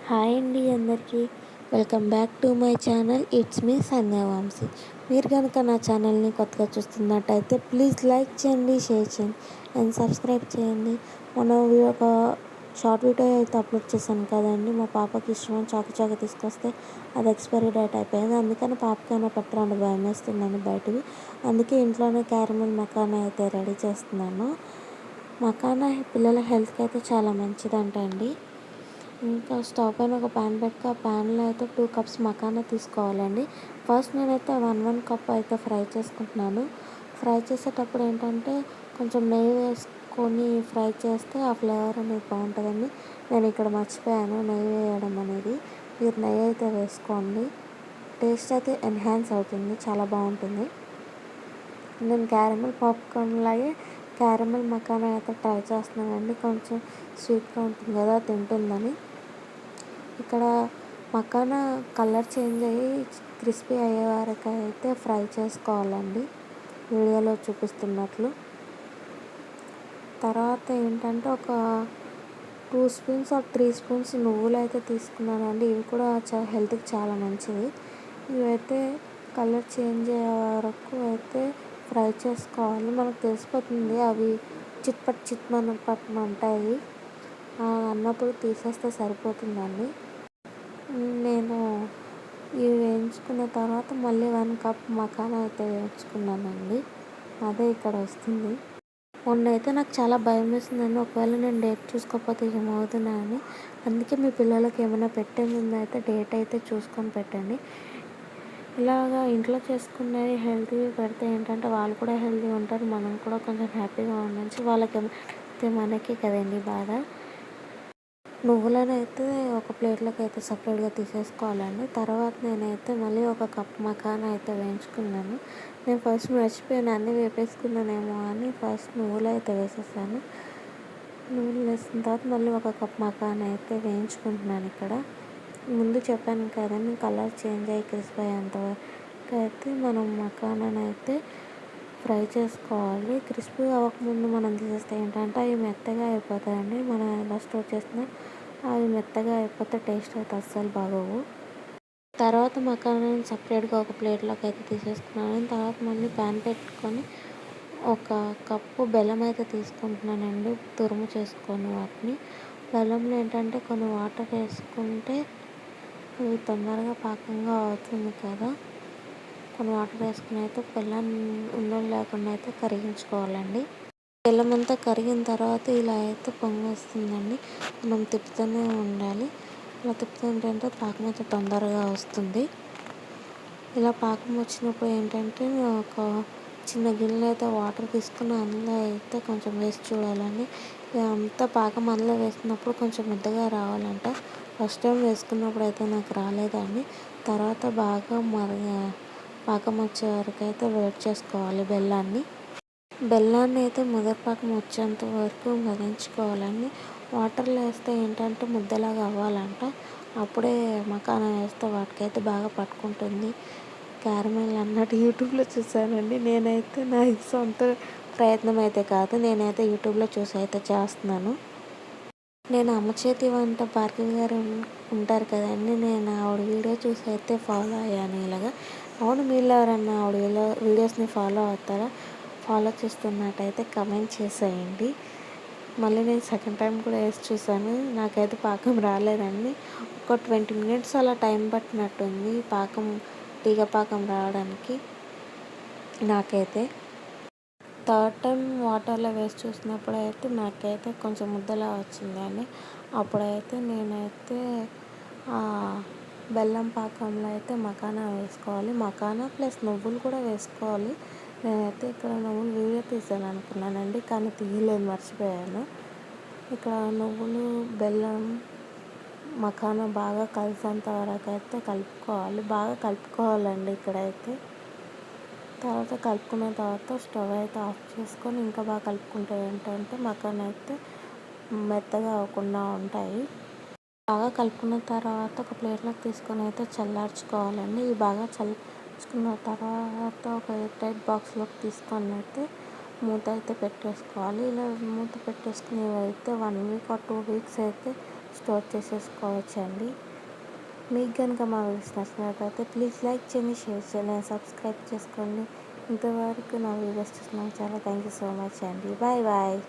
Hi అండి అందరికీ. Welcome back to my channel. It's me Sandhya Vamshi. మీరు కనుక నా ఛానల్ని కొత్తగా చూస్తున్నట్టయితే ప్లీజ్ లైక్ చేయండి, షేర్ చేయండి అండ్ సబ్స్క్రైబ్ చేయండి. ఒక షార్ట్ వీడియో అయితే అప్లోడ్ చేశాను కదండి. మా పాపకి ఇష్టమని చాకు తీసుకొస్తే అది ఎక్స్పైరీ డేట్ అయిపోయింది. అందుకని పాపకైనా పెట్టాలంటే భయం వేస్తుందని బయటివి. అందుకే ఇంట్లోనే క్యారమెల్ మకానా అయితే రెడీ చేస్తున్నాను. మకానా పిల్లల హెల్త్కి అయితే చాలా మంచిదంట అండి. ఇంకా స్టవ్ పైన ఒక ప్యాన్ పెట్టుకు ఆ ప్యాన్లో అయితే 2 కప్స్ మకానా తీసుకోవాలండి. ఫస్ట్ నేనైతే 1 కప్ అయితే ఫ్రై చేసుకుంటున్నాను. ఫ్రై చేసేటప్పుడు ఏంటంటే కొంచెం నెయ్యి వేసుకొని ఫ్రై చేస్తే ఆ ఫ్లేవర్ అనేది బాగుంటుందండి. నేను ఇక్కడ మర్చిపోయాను నెయ్యి వేయడం అనేది. మీరు నెయ్యి అయితే వేసుకోండి, టేస్ట్ అయితే ఎన్హాన్స్ అవుతుంది, చాలా బాగుంటుంది. నేను క్యారమెల్ పాప్కార్న్ లాగే క్యారమెల్ మకానా అయితే ట్రై చేస్తున్నానండి. కొంచెం స్వీట్గా ఉంటుంది కదా తింటుందని. ఇక్కడ మకానా కలర్ చేంజ్ అయ్యి క్రిస్పీ అయ్యే వరకు అయితే ఫ్రై చేసుకోవాలండి, వీడియోలో చూపిస్తున్నట్లు. తర్వాత ఏంటంటే ఒక 2 స్పూన్స్ ఆర్ 3 స్పూన్స్ నువ్వులు అయితే తీసుకున్నానండి. ఇవి కూడా హెల్త్కి చాలా మంచిది. ఇవైతే కలర్ చేంజ్ అయ్యే వరకు అయితే ఫ్రై చేసుకోవాలి. మనకు తెలిసిపోతుంది అవి చిట్పట్ అంటాయి. అన్నప్పుడు తీసేస్తే సరిపోతుందండి. నేను ఇవి వేయించుకున్న తర్వాత మళ్ళీ 1 కప్ మకానా అయితే వేయించుకున్నానండి. అదే ఇక్కడ వస్తుంది. మొన్నైతే నాకు చాలా భయం వేసిందండి, ఒకవేళ నేను డేట్ చూసుకోకపోతే ఏమవుతుందా అని. అందుకే మీ పిల్లలకి ఏమైనా పెట్టే ముందు అయితే డేట్ అయితే చూసుకొని పెట్టండి. ఇలాగా ఇంట్లో చేసుకునేవి హెల్తీవి పెడితే ఏంటంటే వాళ్ళు కూడా హెల్తీగా ఉంటారు, మనం కూడా కొంచెం హ్యాపీగా ఉండొచ్చు. వాళ్ళకి ఏమైనా మనకి కదండి బాధ. నువ్వులను అయితే ఒక ప్లేట్లోకి అయితే సపరేట్గా తీసేసుకోవాలండి. తర్వాత నేనైతే మళ్ళీ 1 కప్ మకానా అయితే వేయించుకున్నాను. నేను ఫస్ట్ మర్చిపోయాను, అన్నీ వేపేసుకున్నానేమో అని ఫస్ట్ నువ్వులు అయితే వేసేసాను. నువ్వులు వేసిన తర్వాత మళ్ళీ 1 కప్ మకానా అయితే వేయించుకుంటున్నాను. ఇక్కడ ముందు చెప్పాను కదండి, కలర్ చేంజ్ అయ్యి క్రిస్పీ అయ్యేంతవరకు అయితే మనం మకానాను అయితే ఫ్రై చేసుకోవాలి. క్రిస్పీ అవ్వకముందు మనం తీసేస్తే ఏంటంటే అవి మెత్తగా అయిపోతాయండి. మనం ఎలా స్టోర్ చేసినా అవి మెత్తగా అయిపోతే టేస్ట్ అయితే అస్సలు బాగోవు. తర్వాత మకానాని సపరేట్గా ఒక ప్లేట్లోకి అయితే తీసేసుకున్నాను. తర్వాత మళ్ళీ ప్యాన్ పెట్టుకొని 1 కప్పు బెల్లం అయితే తీసుకుంటున్నానండి, తురుము చేసుకొని వాటిని. బెల్లంలో ఏంటంటే కొన్ని వాటర్ వేసుకుంటే అవి తొందరగా పాకంగా అవుతుంది కదా. కొన్ని వాటర్ వేసుకుని అయితే బెల్లాన్ని ఉండలు లేకుండా అయితే కరిగించుకోవాలండి. బెల్లం అంతా కరిగిన తర్వాత ఇలా అయితే పొంగి వస్తుందండి. మనం తిప్పుతూనే ఉండాలి. ఇలా తిప్పుతుంటే పాకం అయితే తొందరగా వస్తుంది. ఇలా పాకం వచ్చినప్పుడు ఏంటంటే ఒక చిన్న గిన్నెలో అయితే వాటర్ తీసుకుని అందులో అయితే కొంచెం వేసి చూడాలండి. అంతా పాకం అందులో వేసినప్పుడు కొంచెం ముద్దగా రావాలంట. ఫస్ట్ టైం వేసుకున్నప్పుడు అయితే నాకు రాలేదండి. తర్వాత బాగా పాకం వచ్చే వరకు అయితే వెయిట్ చేసుకోవాలి. బెల్లాన్ని అయితే ముదరపాకం వచ్చేంత వరకు మరిగించుకోవాలండి. వాటర్లో వేస్తే ఏంటంటే ముద్దలాగా అవ్వాలంట. అప్పుడే మకానా వేస్తే వాటికైతే బాగా పట్టుకుంటుంది క్యారమెల్ అన్నట్టు యూట్యూబ్లో చూసానండి. నేనైతే నా సొంత ప్రయత్నం అయితే కాదు, నేనైతే యూట్యూబ్లో చూసి అయితే చేస్తున్నాను. నేను అమ్మ చేతి వంట భార్గవి గారు ఉంటారు కదండి, నేను ఆవిడ వీడియో చూసి అయితే ఫాలో అయ్యాను ఇలాగా. అవును, మీరు ఎవరన్నా ఆవిడ వీడియోస్ని ఫాలో అవుతారా? ఫాలో చేస్తున్నట్టయితే కమెంట్ చేసేయండి. మళ్ళీ నేను సెకండ్ టైం కూడా వేసి చూసాను, నాకైతే పాకం రాలేదండి. ఒక 20 మినిట్స్ అలా టైం పట్టినట్టుంది తీగ పాకం రావడానికి నాకైతే. థర్డ్ టైం వాటర్లో వేసి చూసినప్పుడు అయితే నాకైతే కొంచెం ముద్దలా వచ్చిందండి. అప్పుడైతే నేనైతే బెల్లం పాకంలో అయితే మకానా వేసుకోవాలి. మకానా ప్లస్ నువ్వులు కూడా వేసుకోవాలి. నేనైతే ఇక్కడ నువ్వులు వీడియో తీసాను అనుకున్నానండి, కానీ తీయలేదు, మర్చిపోయాను. ఇక్కడ నువ్వులు బెల్లం మకానా బాగా కలిసేంత వరకు అయితే కలుపుకోవాలి. బాగా కలుపుకోవాలండి ఇక్కడైతే. తర్వాత కలుపుకున్న తర్వాత స్టవ్ అయితే ఆఫ్ చేసుకొని ఇంకా బాగా కలుపుకుంటే ఏంటంటే మకానా అయితే మెత్తగా అవ్వకుండా ఉంటాయి. బాగా కలుపుకున్న తర్వాత ఒక ప్లేట్లోకి తీసుకొని అయితే చల్లార్చుకోవాలండి. ఇవి బాగా చల్లార్చుకున్న తర్వాత ఒక ఎయిర్ టైట్ బాక్స్లోకి తీసుకొని అయితే మూత అయితే పెట్టేసుకోవాలి. ఇలా మూత పెట్టేసుకుని అయితే 1 వీక్ ఆర్ 2 వీక్స్ అయితే స్టోర్ చేసేసుకోవచ్చు అండి. మీకు కనుక మా వీడియోస్ నచ్చినట్లయితే ప్లీజ్ లైక్ చేయండి, షేర్ చేయండి అండ్ సబ్స్క్రైబ్ చేసుకోండి. ఇంతవరకు నా వీడియోస్ చూసినందుకు చాలా థ్యాంక్ యూ సో మచ్ అండి. Bye bye.